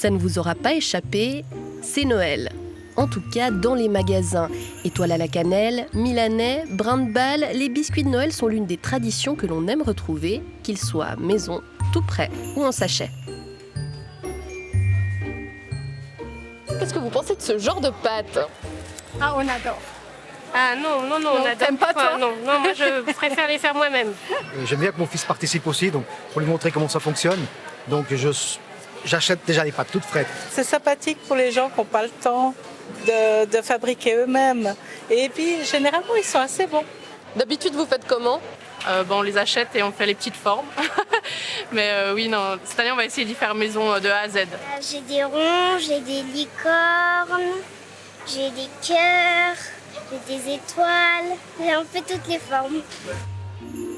Ça ne vous aura pas échappé, c'est Noël. En tout cas, dans les magasins. Étoile à la cannelle, milanais, brin-de-balle, les biscuits de Noël sont l'une des traditions que l'on aime retrouver, qu'ils soient maison, tout prêt ou en sachet. Qu'est-ce que vous pensez de ce genre de pâte ? Ah, on adore. Ah non, on adore. T'aimes pas toi ? Non, moi je préfère les faire moi-même. J'aime bien que mon fils participe aussi, donc pour lui montrer comment ça fonctionne. Donc j'achète déjà les pâtes toutes prêtes. C'est sympathique pour les gens qui n'ont pas le temps de fabriquer eux-mêmes. Et puis généralement ils sont assez bons. D'habitude, vous faites comment ? On les achète et on fait les petites formes. Mais oui, non, cette année on va essayer d'y faire maison de A à Z. J'ai des ronds, j'ai des licornes, j'ai des cœurs, j'ai des étoiles, j'ai un peu toutes les formes.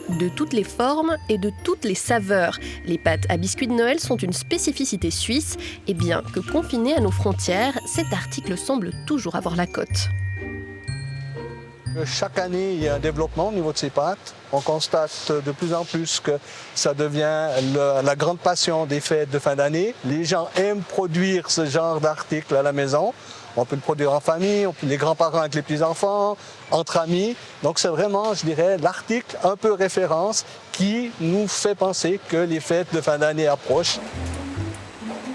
De toutes les formes et de toutes les saveurs. Les pâtes à biscuits de Noël sont une spécificité suisse et bien que confiné à nos frontières, cet article semble toujours avoir la cote. Chaque année, il y a un développement au niveau de ces pâtes. On constate de plus en plus que ça devient la grande passion des fêtes de fin d'année. Les gens aiment produire ce genre d'articles à la maison. On peut le produire en famille, les grands-parents avec les petits-enfants, entre amis. Donc c'est vraiment, je dirais, l'article un peu référence qui nous fait penser que les fêtes de fin d'année approchent.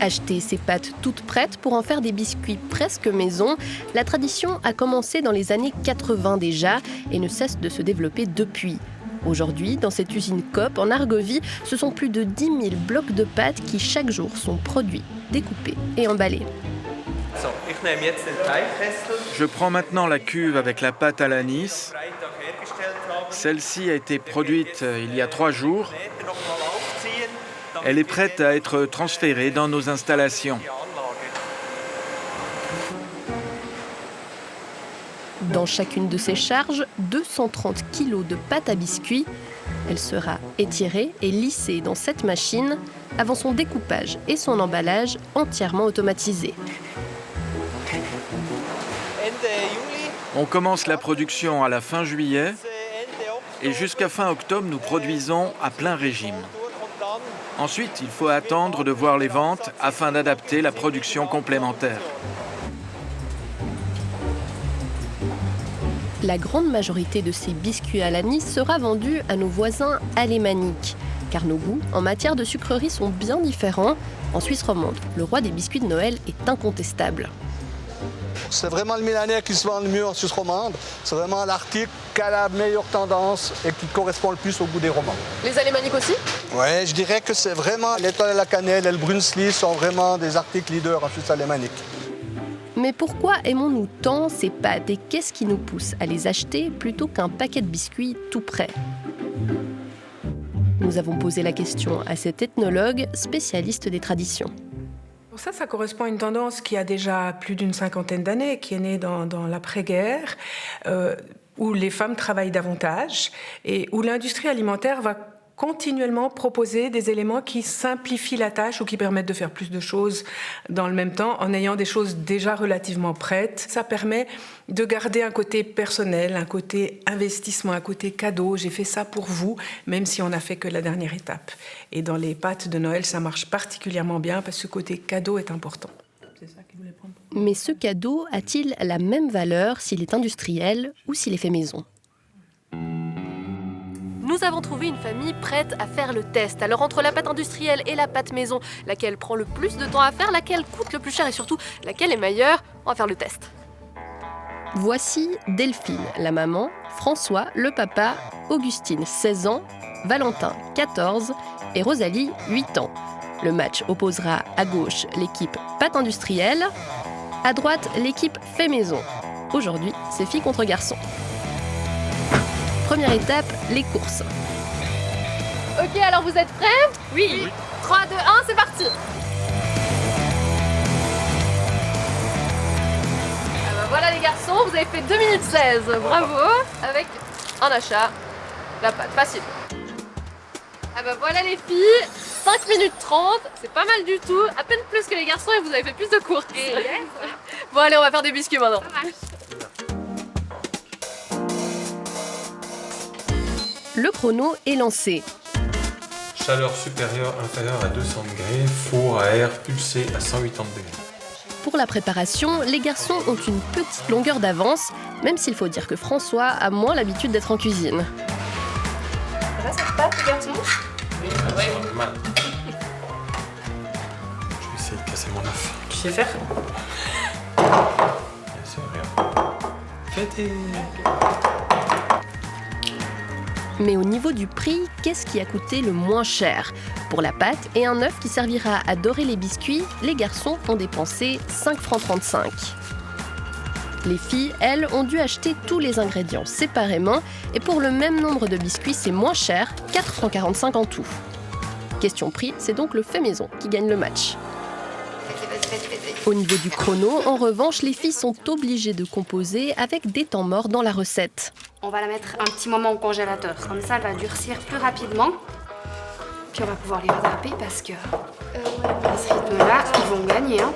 Acheter ces pâtes toutes prêtes pour en faire des biscuits presque maison, la tradition a commencé dans les années 80 déjà et ne cesse de se développer depuis. Aujourd'hui, dans cette usine Coop en Argovie, ce sont plus de 10 000 blocs de pâtes qui chaque jour sont produits, découpés et emballés. Je prends maintenant la cuve avec la pâte à l'anis. Celle-ci a été produite il y a 3 jours. Elle est prête à être transférée dans nos installations. Dans chacune de ces charges, 230 kg de pâte à biscuits. Elle sera étirée et lissée dans cette machine avant son découpage et son emballage entièrement automatisés. On commence la production à la fin juillet et jusqu'à fin octobre, nous produisons à plein régime. Ensuite, il faut attendre de voir les ventes afin d'adapter la production complémentaire. La grande majorité de ces biscuits à l'anis sera vendue à nos voisins alémaniques, car nos goûts en matière de sucreries sont bien différents. En Suisse romande, le roi des biscuits de Noël est incontestable. C'est vraiment le milanais qui se vend le mieux en Suisse romande. C'est vraiment l'article qui a la meilleure tendance et qui correspond le plus au goût des romans. Les alémaniques aussi ? Oui, je dirais que c'est vraiment l'étoile à la cannelle et le Brunsli sont vraiment des articles leaders en Suisse alémanique. Mais pourquoi aimons-nous tant ces pâtes et qu'est-ce qui nous pousse à les acheter plutôt qu'un paquet de biscuits tout prêt ? Nous avons posé la question à cet ethnologue spécialiste des traditions. Ça correspond à une tendance qui a déjà plus d'une cinquantaine d'années, qui est née dans l'après-guerre, où les femmes travaillent davantage et où l'industrie alimentaire va continuellement proposer des éléments qui simplifient la tâche ou qui permettent de faire plus de choses dans le même temps en ayant des choses déjà relativement prêtes. Ça permet de garder un côté personnel, un côté investissement, un côté cadeau. J'ai fait ça pour vous, même si on n'a fait que la dernière étape. Et dans les pâtes de Noël, ça marche particulièrement bien parce que ce côté cadeau est important. C'est ça qu'il voulait prendre. Mais ce cadeau a-t-il la même valeur s'il est industriel ou s'il est fait maison ? Nous avons trouvé une famille prête à faire le test. Alors entre la pâte industrielle et la pâte maison, laquelle prend le plus de temps à faire, laquelle coûte le plus cher et surtout laquelle est meilleure, on va faire le test. Voici Delphine, la maman, François, le papa, Augustine, 16 ans, Valentin, 14 et Rosalie, 8 ans. Le match opposera à gauche l'équipe pâte industrielle, à droite l'équipe fait maison. Aujourd'hui, c'est filles contre garçons. Première étape, les courses. Ok, alors vous êtes prêts ? Oui. 3, 2, 1, c'est parti. Voilà les garçons, vous avez fait 2 minutes 16. Bravo. Avec un achat, la pâte, facile. Voilà les filles, 5 minutes 30, c'est pas mal du tout. À peine plus que les garçons et vous avez fait plus de courses. Bon allez, on va faire des biscuits maintenant. Le chrono est lancé. chaleur supérieure, inférieure à 200 degrés, four à air pulsé à 180 degrés. Pour la préparation, les garçons ont une petite longueur d'avance, même s'il faut dire que François a moins l'habitude d'être en cuisine. Ça va cette pâte, les garçons? Oui, ça va mal. Je vais essayer de casser mon œuf. Tu sais faire? Bien sûr, regarde. Fêtez. Mais au niveau du prix, qu'est-ce qui a coûté le moins cher? Pour la pâte et un œuf qui servira à dorer les biscuits, les garçons ont dépensé 5,35 francs. Les filles, elles, ont dû acheter tous les ingrédients séparément et pour le même nombre de biscuits, c'est moins cher, 4,45 francs en tout. Question prix, c'est donc le fait maison qui gagne le match. Au niveau du chrono, en revanche, les filles sont obligées de composer avec des temps morts dans la recette. On va la mettre un petit moment au congélateur, comme ça elle va durcir plus rapidement. Puis on va pouvoir les rattraper parce que à ce rythme-là, ils vont gagner. Hein.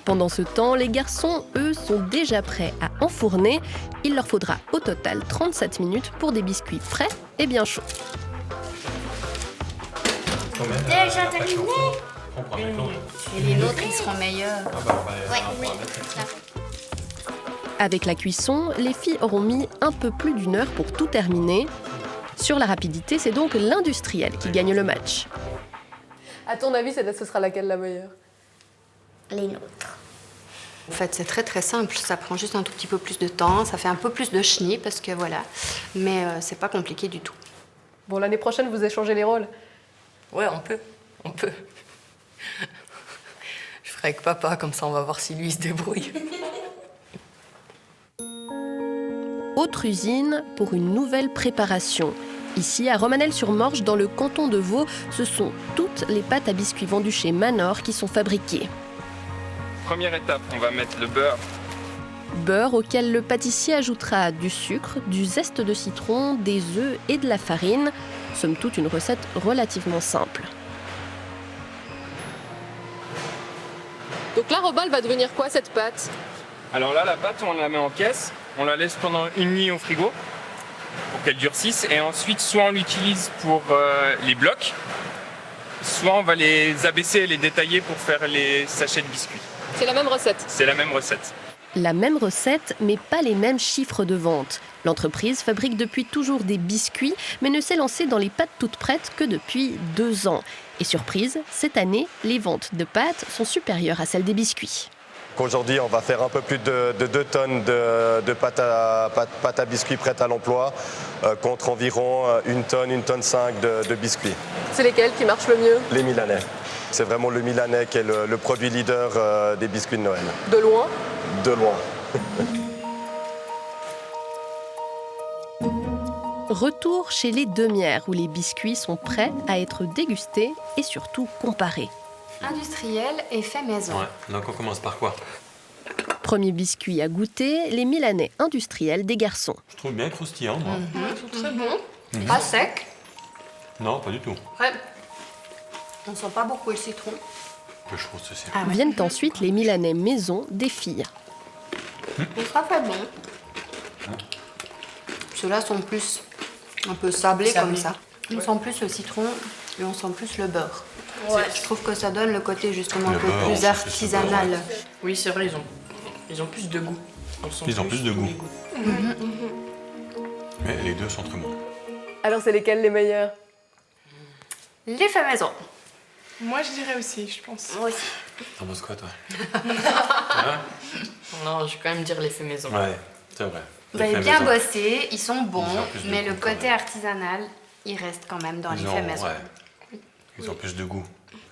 Pendant ce temps, les garçons, eux, sont déjà prêts à enfourner. Il leur faudra au total 37 minutes pour des biscuits frais et bien chauds. Déjà terminé. Et les nôtres, ils seront meilleurs. Avec la cuisson, les filles auront mis un peu plus d'1 heure pour tout terminer. Sur la rapidité, c'est donc l'industriel qui gagne le match. À ton avis, ce sera laquelle la meilleure? Les nôtres. En fait, c'est très très simple. Ça prend juste un tout petit peu plus de temps. Ça fait un peu plus de chenille parce que voilà. Mais c'est pas compliqué du tout. Bon, l'année prochaine, vous échangez les rôles? Ouais, on peut. Je ferai avec papa, comme ça on va voir si lui il se débrouille. Autre usine pour une nouvelle préparation. Ici, à Romanel-sur-Morge, dans le canton de Vaud, ce sont toutes les pâtes à biscuits vendues chez Manor qui sont fabriquées. Première étape, on va mettre le beurre. Beurre auquel le pâtissier ajoutera du sucre, du zeste de citron, des œufs et de la farine. Somme toute, une recette relativement simple. Donc là, Robin, elle va devenir quoi cette pâte? Alors là, la pâte, on la met en caisse. On la laisse pendant une nuit au frigo pour qu'elle durcisse. Et ensuite, soit on l'utilise pour les blocs, soit on va les abaisser et les détailler pour faire les sachets de biscuits. C'est la même recette? C'est la même recette. La même recette, mais pas les mêmes chiffres de vente. L'entreprise fabrique depuis toujours des biscuits, mais ne s'est lancée dans les pâtes toutes prêtes que depuis 2 ans. Et surprise, cette année, les ventes de pâtes sont supérieures à celles des biscuits. Aujourd'hui, on va faire un peu plus de 2 tonnes de pâtes à biscuits prêtes à l'emploi, contre environ 1 tonne 5 de biscuits. C'est lesquels qui marchent le mieux? Les Milanais. C'est vraiment le Milanais qui est le produit leader des biscuits de Noël. De loin? De loin. Retour chez les Demières, où les biscuits sont prêts à être dégustés et surtout comparés. Industriel et fait maison. Ouais, donc on commence par quoi? Premier biscuit à goûter, les Milanais industriels des garçons. Je trouve bien croustillant, moi. Ils sont très bons. Pas sec. Non, pas du tout. Ouais. On sent pas beaucoup le citron. Je trouve ceci. Viennent ensuite les Milanais maison des filles. Ils sont très bons. Ceux-là sont plus un peu sablés comme ça. On sent plus le citron et on sent plus le beurre. Ouais. Je trouve que ça donne le côté justement un peu plus artisanal. Oui, c'est vrai, ils ont plus de goût. Ils ont plus de goût. Mais les deux sont très bons. Alors c'est lesquels les meilleurs? Les faits maison. Moi, je dirais aussi, je pense. Moi aussi. T'en penses quoi, toi? Non, je vais quand même dire les faits maison. Ouais, c'est vrai. Vous avez bien bossé, ils sont bons, mais le côté artisanal, il reste quand même dans les faits maison. Ouais. Ils ont plus de goût.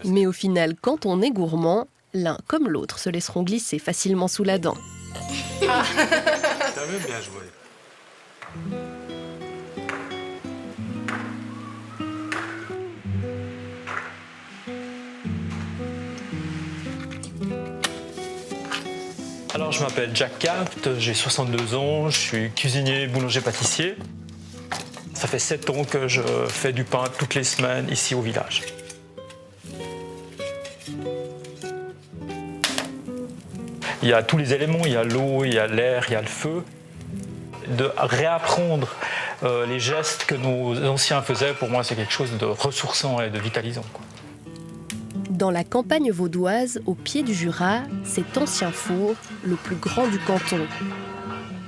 Mais au final, quand on est gourmand, l'un comme l'autre se laisseront glisser facilement sous la dent. T'as vu, bien joué. Alors, je m'appelle Jack Capt, j'ai 62 ans, je suis cuisinier, boulanger-pâtissier. Ça fait 7 ans que je fais du pain toutes les semaines ici au village. Il y a tous les éléments, il y a l'eau, il y a l'air, il y a le feu. De réapprendre les gestes que nos anciens faisaient, pour moi, c'est quelque chose de ressourçant et de vitalisant, quoi. Dans la campagne vaudoise, au pied du Jura, cet ancien four, le plus grand du canton.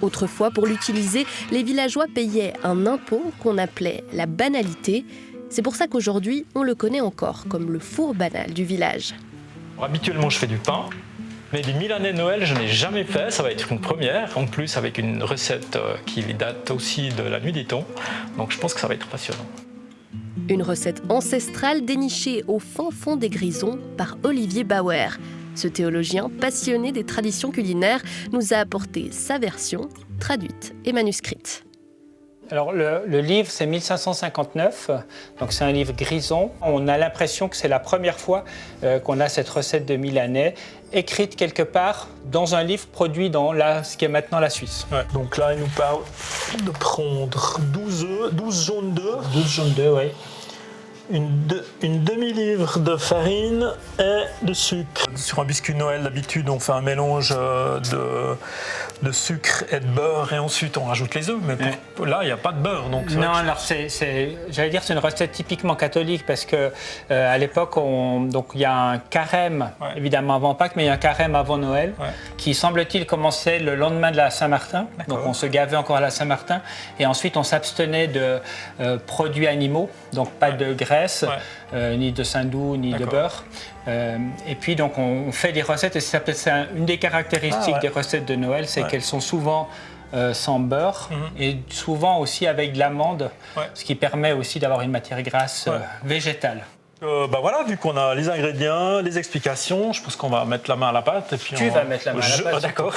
Autrefois, pour l'utiliser, les villageois payaient un impôt qu'on appelait la banalité. C'est pour ça qu'aujourd'hui, on le connaît encore comme le four banal du village. Habituellement, je fais du pain, mais des Milanais de Noël, je n'ai jamais fait. Ça va être une première, en plus avec une recette qui date aussi de la nuit des temps. Donc je pense que ça va être passionnant. Une recette ancestrale dénichée au fin fond des Grisons par Olivier Bauer. Ce théologien passionné des traditions culinaires nous a apporté sa version, traduite et manuscrite. Alors le livre, c'est 1559, donc c'est un livre grison. On a l'impression que c'est la première fois qu'on a cette recette de Milanais écrite quelque part dans un livre produit dans ce qui est maintenant la Suisse. Ouais, donc là, il nous parle de prendre 12 œufs, 12 jaunes d'œufs. 12 jaunes d'œufs, oui. Une demi-livre de farine et de sucre. Sur un biscuit de Noël, d'habitude, on fait un mélange de sucre et de beurre et ensuite on rajoute les œufs. Mais là, il n'y a pas de beurre. Donc non, alors j'allais dire c'est une recette typiquement catholique parce que à l'époque, il y a un carême, évidemment avant Pâques, mais il y a un carême avant Noël qui, semble-t-il, commençait le lendemain de la Saint-Martin. Donc on se gavait encore à la Saint-Martin et ensuite on s'abstenait de produits animaux, donc pas de graisse. Ni de saindoux, ni de beurre. Et puis donc on fait des recettes et c'est une des caractéristiques des recettes de Noël, c'est qu'elles sont souvent sans beurre et souvent aussi avec de l'amande, ce qui permet aussi d'avoir une matière grasse végétale. Voilà, vu qu'on a les ingrédients, les explications, je pense qu'on va mettre la main à la pâte. Et puis tu vas mettre la main à la pâte. D'accord.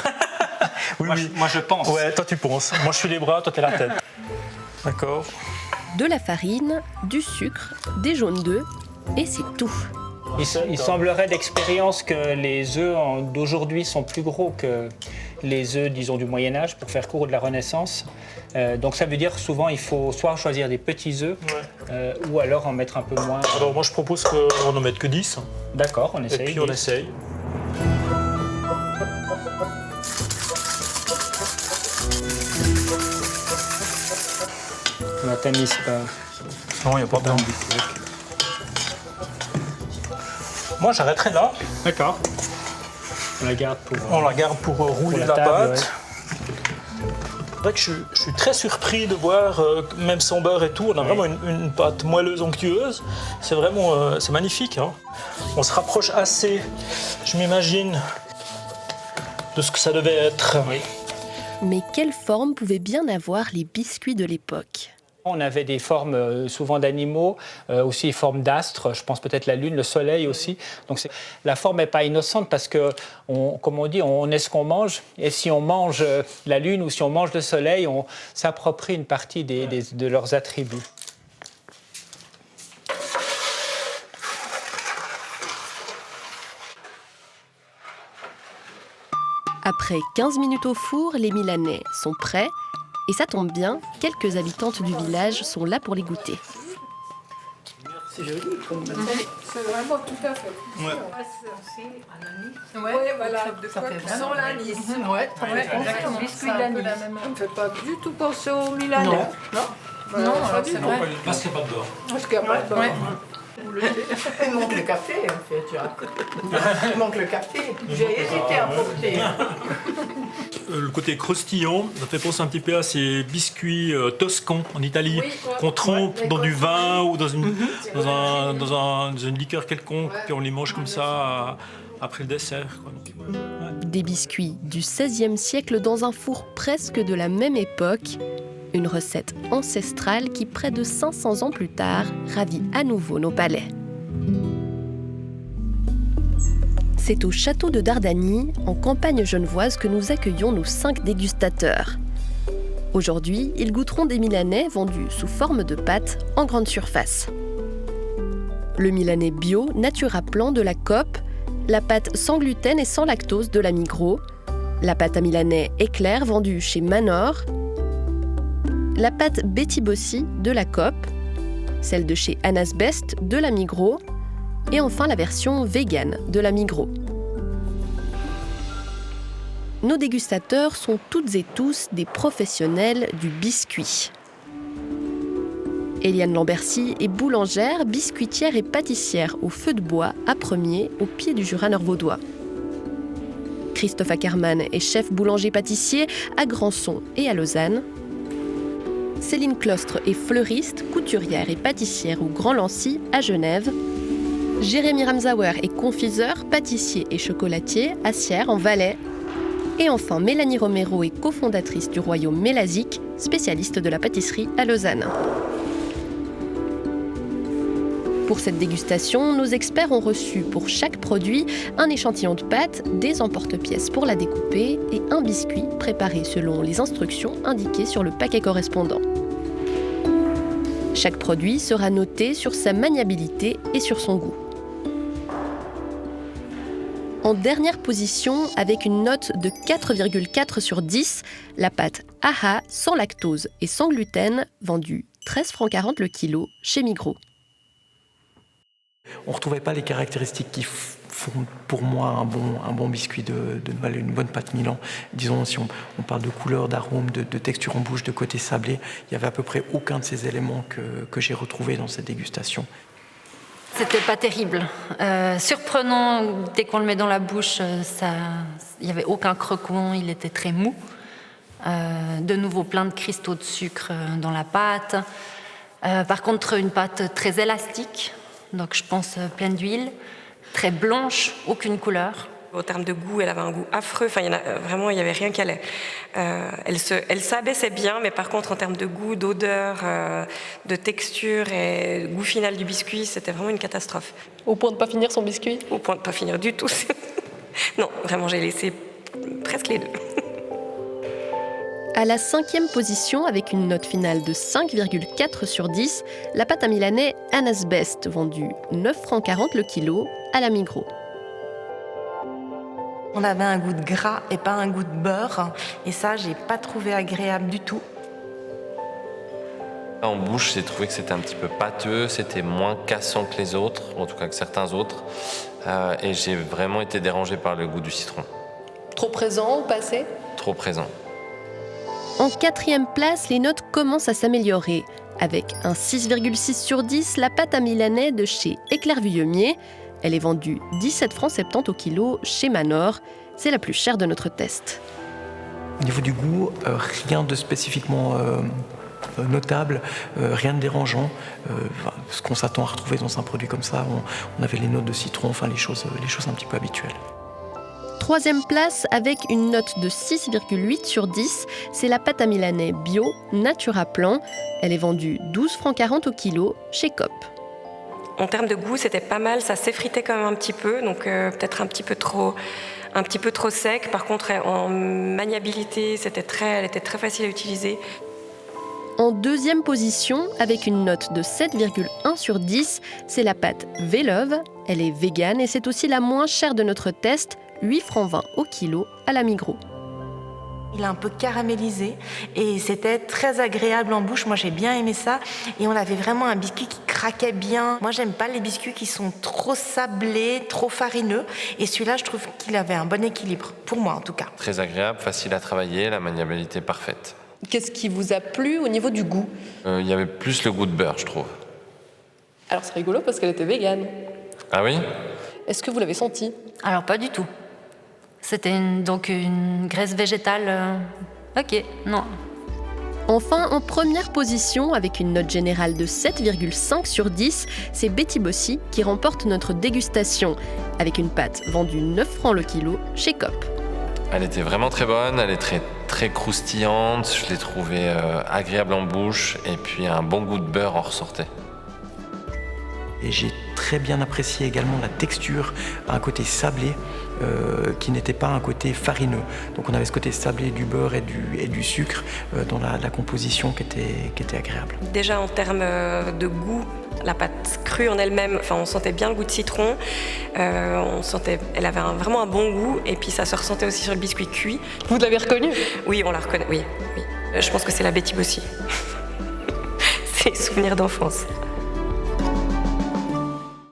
Moi je pense. Ouais, toi tu penses. Moi je suis les bras, toi t'es la tête. D'accord. De la farine, du sucre, des jaunes d'œufs, et c'est tout. Il semblerait d'expérience que les œufs d'aujourd'hui sont plus gros que les œufs, disons, du Moyen-Âge, pour faire court de la Renaissance. Donc ça veut dire souvent il faut soit choisir des petits œufs, ou alors en mettre un peu moins. Alors moi je propose qu'on n'en mette que 10. D'accord, on essaye. Et puis on essaye. On la tamise pas. Non, il n'y a pas de Moi, j'arrêterai là. D'accord. On la garde pour rouler la pâte. C'est vrai que je suis très surpris de voir, même sans beurre et tout, on a vraiment une pâte moelleuse, onctueuse. C'est vraiment c'est magnifique. Hein. On se rapproche assez, je m'imagine, de ce que ça devait être. Oui. Mais quelle forme pouvaient bien avoir les biscuits de l'époque ? On avait des formes souvent d'animaux, aussi des formes d'astres, je pense peut-être la lune, le soleil aussi. Donc la forme n'est pas innocente parce que, comme on dit, on est ce qu'on mange. Et si on mange la lune ou si on mange le soleil, on s'approprie une partie de leurs attributs. Après 15 minutes au four, les Milanais sont prêts. Et ça tombe bien, quelques habitantes du village sont là pour les goûter. C'est joli. C'est vraiment tout à fait. Ouais, voilà. Ça fait vraiment sans l'anis. Ouais, exactement. Biscuit d'anis. Ça ne fait pas du tout penser au Milanais. Non, pas du tout. Parce qu'il n'y a pas de beurre. Parce qu'il n'y a pas de beurre. Il manque le café, en fait, tu vois. Il manque le café. J'ai hésité à porter. Le côté croustillant, ça fait penser un petit peu à ces biscuits toscans en Italie, qu'on trempe dans du vin ou dans une liqueur quelconque, puis on les mange comme ça après le dessert. Quoi. Des biscuits du XVIe siècle dans un four presque de la même époque. Une recette ancestrale qui, près de 500 ans plus tard, ravit à nouveau nos palais. C'est au château de Dardany, en campagne genevoise, que nous accueillons nos 5 dégustateurs. Aujourd'hui, ils goûteront des Milanais vendus sous forme de pâtes en grande surface. Le Milanais bio Natura Plan de la Coop, la pâte sans gluten et sans lactose de la Migros, la pâte à Milanais éclair vendue chez Manor, la pâte Betty Bossy de la Coop, celle de chez Anna's Best de la Migros et enfin la version vegan de la Migros. Nos dégustateurs sont toutes et tous des professionnels du biscuit. Eliane Lambercy est boulangère, biscuitière et pâtissière au feu de bois à Premier, au pied du Jura nord-vaudois. Christophe Ackermann est chef boulanger-pâtissier à Grandson et à Lausanne. Céline Clostre est fleuriste, couturière et pâtissière au Grand Lancy à Genève. Jérémy Ramsauer est confiseur, pâtissier et chocolatier à Sierre en Valais. Et enfin, Mélanie Romero est cofondatrice du royaume Mélasique, spécialiste de la pâtisserie à Lausanne. Pour cette dégustation, nos experts ont reçu pour chaque produit un échantillon de pâte, des emporte-pièces pour la découper et un biscuit préparé selon les instructions indiquées sur le paquet correspondant. Chaque produit sera noté sur sa maniabilité et sur son goût. En dernière position, avec une note de 4,4 sur 10, la pâte AHA sans lactose et sans gluten, vendue 13,40 € le kilo chez Migros. On ne retrouvait pas les caractéristiques qui font pour moi un bon biscuit de Noël, une bonne pâte Milan. Disons, si on parle de couleur, d'arôme, de texture en bouche, de côté sablé, il n'y avait à peu près aucun de ces éléments que j'ai retrouvés dans cette dégustation. C'était pas terrible. Surprenant, dès qu'on le met dans la bouche, il n'y avait aucun croquant, il était très mou. De nouveau, plein de cristaux de sucre dans la pâte. Par contre, une pâte très élastique, donc je pense pleine d'huile, très blanche, aucune couleur. En termes de goût, elle avait un goût affreux. Enfin, il n'y avait rien qui allait. Elle s'abaissait bien, mais par contre, en termes de goût, d'odeur, de texture et goût final du biscuit, c'était vraiment une catastrophe. Au point de ne pas finir son biscuit ? Au point de ne pas finir du tout. Non, vraiment, j'ai laissé presque les deux. À la 5e position, avec une note finale de 5,4 sur 10, la pâte à Milanais Anna's Best, vendue 9,40 € le kilo à la Migros. On avait un goût de gras et pas un goût de beurre. Et ça, j'ai pas trouvé agréable du tout. En bouche, j'ai trouvé que c'était un petit peu pâteux, c'était moins cassant que les autres, en tout cas que certains autres. Et j'ai vraiment été dérangé par le goût du citron. Trop présent ou pas assez ? Trop présent. En 4e place, les notes commencent à s'améliorer. Avec un 6,6 sur 10, la pâte à Milanais de chez Éclairvillemier. Elle est vendue 17,70 € au kilo chez Manor. C'est la plus chère de notre test. Au niveau du goût, rien de spécifiquement notable, rien de dérangeant. Ce qu'on s'attend à retrouver dans un produit comme ça, on avait les notes de citron, enfin les choses un petit peu habituelles. 3e place, avec une note de 6,8 sur 10, c'est la pâte à Milanais bio Natura Plan. Elle est vendue 12,40 € au kilo chez Coop. En termes de goût, c'était pas mal, ça s'effritait quand même un petit peu, donc peut-être un petit peu trop sec. Par contre, en maniabilité, elle était très facile à utiliser. En 2e position, avec une note de 7,1 sur 10, c'est la pâte Vélove. Elle est végane et c'est aussi la moins chère de notre test, 8,20 € au kilo à la Migros. Il a un peu caramélisé et c'était très agréable en bouche. Moi, j'ai bien aimé ça. Et on avait vraiment un biscuit qui craquait bien. Moi, j'aime pas les biscuits qui sont trop sablés, trop farineux. Et celui-là, je trouve qu'il avait un bon équilibre, pour moi en tout cas. Très agréable, facile à travailler, la maniabilité parfaite. Qu'est-ce qui vous a plu au niveau du goût ? Il y avait plus le goût de beurre, je trouve. Alors c'est rigolo parce qu'elle était végane. Ah oui ? Est-ce que vous l'avez senti ? Alors pas du tout. C'était donc une graisse végétale. Ok, non. Enfin, en première position, avec une note générale de 7,5 sur 10, c'est Betty Bossy qui remporte notre dégustation, avec une pâte vendue 9 francs le kilo chez Coop. Elle était vraiment très bonne, elle est très croustillante, je l'ai trouvée agréable en bouche, et puis un bon goût de beurre en ressortait. Et j'ai très bien apprécié également la texture, un côté sablé qui n'était pas un côté farineux. Donc on avait ce côté sablé du beurre et du sucre dans la composition qui était agréable. Déjà en termes de goût, la pâte crue en elle-même, on sentait bien le goût de citron, elle avait vraiment un bon goût et puis ça se ressentait aussi sur le biscuit cuit. Vous l'avez reconnu ? Oui, on la reconnaît, oui. Je pense que c'est la Betty Bossy. C'est souvenirs d'enfance.